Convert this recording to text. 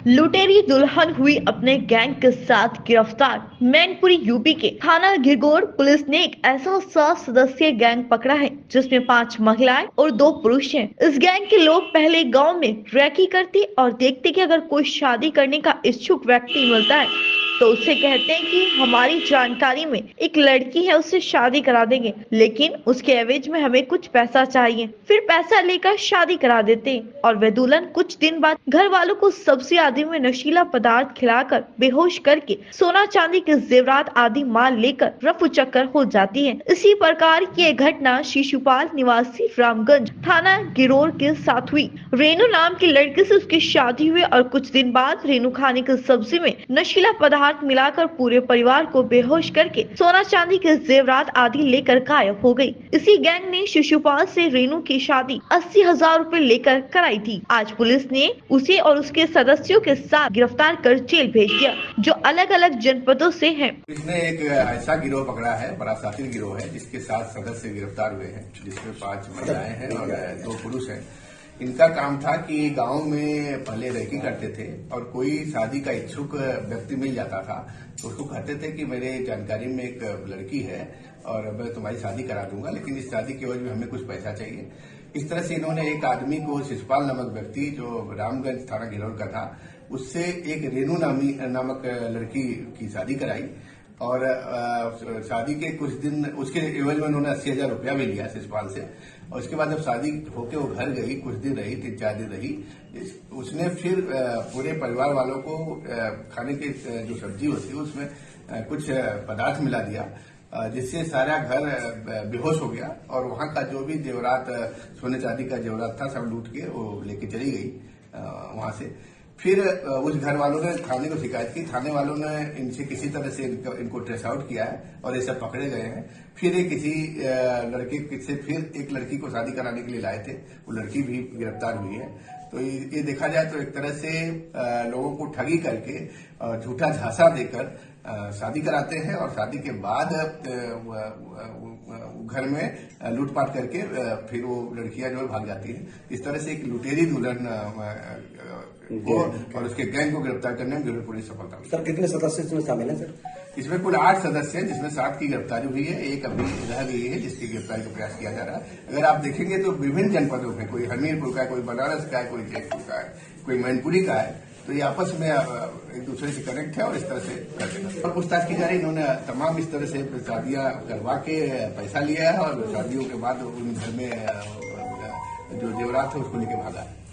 लुटेरी दुल्हन हुई अपने गैंग के साथ गिरफ्तार। मैनपुरी यूपी के थाना घिरगोड़ पुलिस ने एक ऐसा 7 सदस्यीय गैंग पकड़ा है जिसमें 5 महिलाएं और 2 पुरुष हैं। इस गैंग के लोग पहले गांव में रैकी करते और देखते कि अगर कोई शादी करने का इच्छुक व्यक्ति मिलता है तो उससे कहते हैं कि हमारी जानकारी में एक लड़की है, उससे शादी करा देंगे, लेकिन उसके एवज में हमें कुछ पैसा चाहिए। फिर पैसा लेकर शादी करा देते हैं और वह दुल्हन कुछ दिन बाद घर वालों को सब्जी आदि में नशीला पदार्थ खिलाकर बेहोश करके सोना चांदी के जेवरात आदि माल लेकर रफू चक्कर हो जाती है। इसी प्रकार की एक घटना शिशुपाल निवासी रामगंज थाना गिरोर के साथ हुई। रेनू नाम की लड़की से उसकी शादी हुई और कुछ दिन बाद रेनू खाने की सब्जी में नशीला पदार्थ मिलाकर पूरे परिवार को बेहोश करके सोना चांदी के जेवरात आदि लेकर गायब हो गई। इसी गैंग ने शिशुपाल से रेनू की शादी 80,000 रुपए लेकर कराई थी। आज पुलिस ने उसे और उसके सदस्यों के साथ गिरफ्तार कर जेल भेज दिया, जो अलग अलग जनपदों से हैं। इसने एक ऐसा गिरोह पकड़ा है, बड़ा शातिर गिरोह है, जिसके 7 सदस्य गिरफ्तार हुए हैं, जिसमें 5 महिलाएं हैं और 2 पुरुष हैं। इनका काम था कि गांव में पहले रैकी करते थे और कोई शादी का इच्छुक व्यक्ति मिल जाता था तो उसको कहते थे कि मेरे जानकारी में एक लड़की है और मैं तुम्हारी शादी करा दूंगा, लेकिन इस शादी के एवज में हमें कुछ पैसा चाहिए। इस तरह से इन्होंने एक आदमी को, शिशुपाल नामक व्यक्ति जो रामगंज थाना गिरौर का था, उससे एक रेनू नामक लड़की की शादी कराई और शादी के कुछ दिन उसके एवज में उन्होंने 80,000 रुपया भी लिया शिशुपाल से। और उसके बाद जब शादी होके वो घर गई, कुछ दिन रही, 3-4 दिन रही, उसने फिर पूरे परिवार वालों को खाने की जो सब्जी होती है उसमें कुछ पदार्थ मिला दिया, जिससे सारा घर बेहोश हो गया और वहां का जो भी जेवरात, सोने चांदी का जेवरात था, सब लूट के वो लेके चली गई वहां से। फिर उस घर वालों ने थाने को शिकायत की, थाने वालों ने इनसे किसी तरह से इनको ट्रेस आउट किया है और ये सब पकड़े गए हैं। फिर ये किसी लड़के से फिर एक लड़की को शादी कराने के लिए लाए थे, वो लड़की भी गिरफ्तार हुई है। तो ये देखा जाए तो एक तरह से लोगों को ठगी करके झूठा झांसा देकर शादी कराते हैं और शादी के बाद घर में लूटपाट करके फिर वो लड़कियां जो है भाग जाती हैं। इस तरह से एक लुटेरी दुल्हन को और उसके गैंग को गिरफ्तार करने में गिरोह पुलिस सफलता हुई। सर, कितने सदस्य इसमें शामिल हैं? सर, इसमें कुल 8 सदस्य हैं, जिसमें 7 की गिरफ्तारी हुई है, एक अभी रह गई है जिसकी गिरफ्तारी का प्रयास किया जा रहा है। अगर आप देखेंगे तो विभिन्न जनपदों में, कोई हमीरपुर का है, कोई बनारस का है, कोई जयपुर का है, कोई मैनपुरी का है, तो ये आपस में एक दूसरे से कनेक्ट है और इस तरह से करते हैं। और पूछताछ की जा रही, इन्होंने तमाम इस तरह से शादियां करवा के पैसा लिया है और शादियों के बाद उन घर में जो जेवरात है उसको लेके भागा है।